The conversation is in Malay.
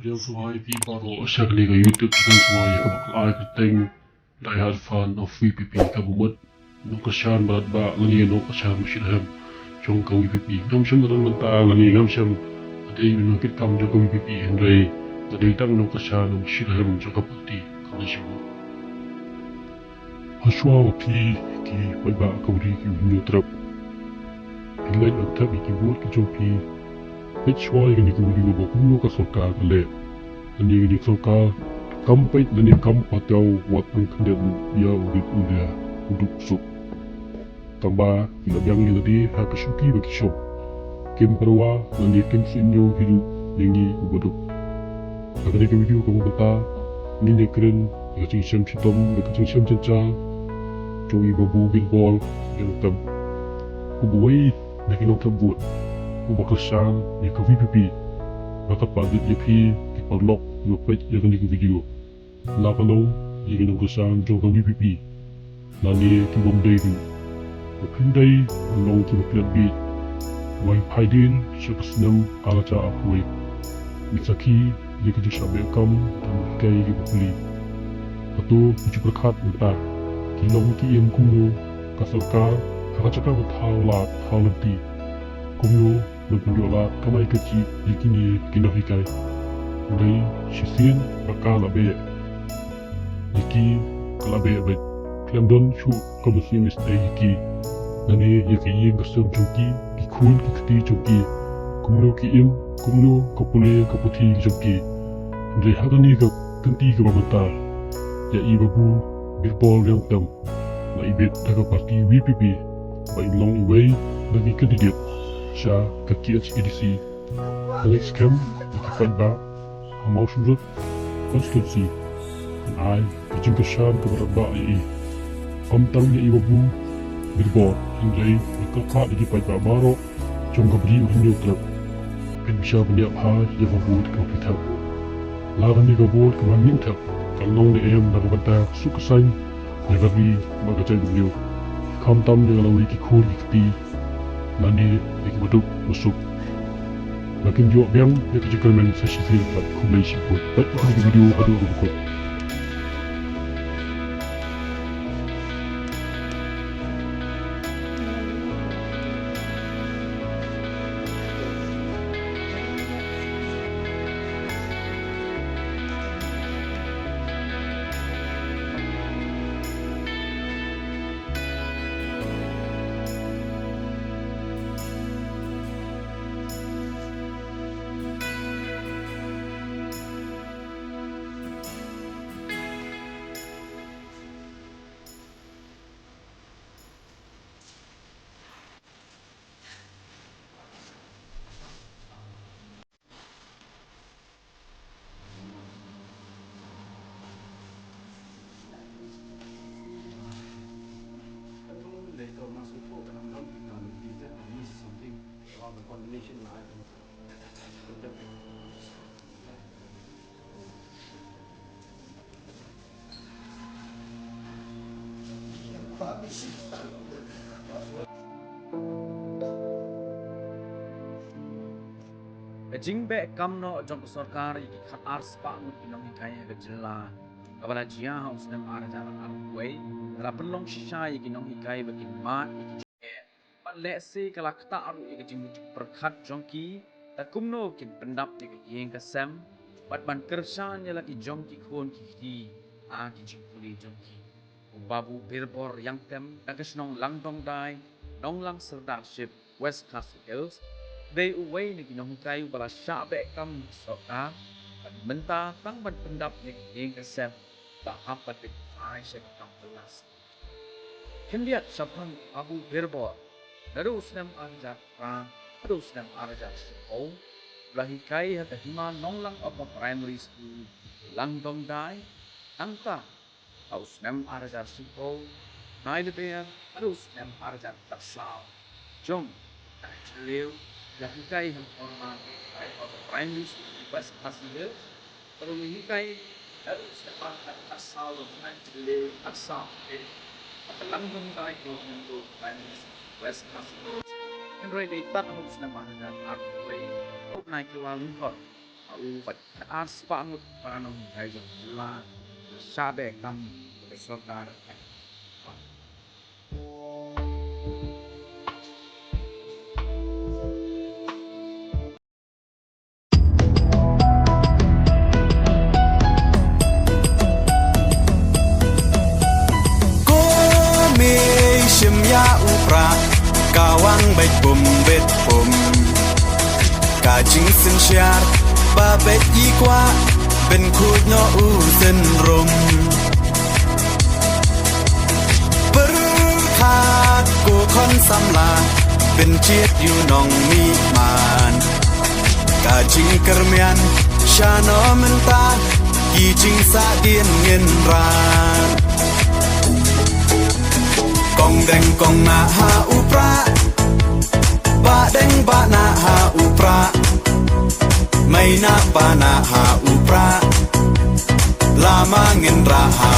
Real Suhai Pibaro Shagli YouTube channel Suhai Kabakal Aikateng Die Hard fan of VPP Kabumut Nukashan Baradba Lani Nukashan Mushilham Chongka VPP Namsham Madan Manta Lani Namsham Adi Nukit Kam Joka VPP Henry Adi Tang Nukashan Mushilham Joka Pati Kanishimu Hashwa Waki Ki Baiba Kauri Ki Nutrap Pilai Aktabi Ki Wot Ki Jopi Hwa yang dikubur baku ka sorka kale ani di sorka kampai nani kam patau wat ang kandel ya udik udah uduk sup tamba ila yang ni ha kasuki baki shop kem perwa nani kem sinyo hidu nengi uboduk agane ke video kamu bata ni ne kren ya sing sham chitom ya sing sham chacha choi babu big ball yang tam kubuai nak ino tabut ubah sang ni ke VPP maka pada dia pi diperlok ngepet yang ni ke video lapano yang ni sang jong ke VPP nani ki bombay tu pindai long ki boklat bi wai paidin syapasnam alacha apoi misaki ni ke shabe kam kai ki bokli atau ki berkat mata ki long ki yang kuno kasarkar haracaka bethala halati kuno berpenjualan kamai kecil dikini kena hikai dari sisian bakal labe diki kalabe bet klamdon shu kamasi mistake diki nani yaki ngasam joki kikun kikti joki kumno kiim kumno kapule kaputi joki dari hagani ka kenti ka babata ya ibabu birbol yang tam la ibet daga parti VPP by long way bagi kandidat Sha kaki HEDC Alex Kem Ikipan Ba Hamau Surut Konstitusi dan I Kecing Kesan kepada Ba AI Komtang Ia Iwabu Billboard Hindai Ikakak Ikipan Ba Barok Jom Gabri Uhinyo Truk Pen Bisa Pendiap Ha Ia Wabud Kapitab Laran Ia Gabud Keman Mintak Kalong Di Em Nagabanta Sukasain Ia Gabri Magacay Beliau Komtam Ia Lauri Kikul Ikti Nani ikibaduk masuk makin jauh biang dia kerja men sesi film kat kumai siput baik aku video aduh rukut Jing be kamno jong sarkar iki khat ars pa mut pinong ikai ga jilla kabala jia haus nem arja arwei ra penlong shisha iki nong ikai bakin ma iki pan le se kala kta aru iki jing perkhat jongki ta kumno kin pendap iki yeng ka sam pat ban kersan ya lagi jongki khon ki a ki jing puli jongki babu birbor yang tem dagesnong langdong dai nonglang serdarship West Castle Hills They away ni kinong kai bala syabe kam soka ban menta tang ban pendap ni ing kesem tak apa dik ai se kam pelas kendiat sapang abu berbo terus nem anjat ra terus nem arja oh lahi kai hata hima nonglang apa primary school langdong dai angka aus nem arja sipo nai de terus nem arja tasau jom Liu yang hikai yang orang primary school West Castle kalau hikai harus dapat asal dengan Liu asal pelanggan tarik untuk primary West Castle kan ready tak harus nama dengan aku naik ke walung kor Ufat as pangut panong tayo la sabe kam besotar Ko me shim ya upra kawang bet bum ka jing sin shar ba bet yi kwaเป็นคูดno u sin rumปรึคาดกูคอนสำลาเป็นเจียดอยู่นองมีมานกาจิงกระเมียนชาโนมันตากีจิงสาเดียนเงินรานกองแดงกองนาหาอุปราบะแดงบะนาหาอุปราไม่นาปานาหาอุปราลามาเงินราหา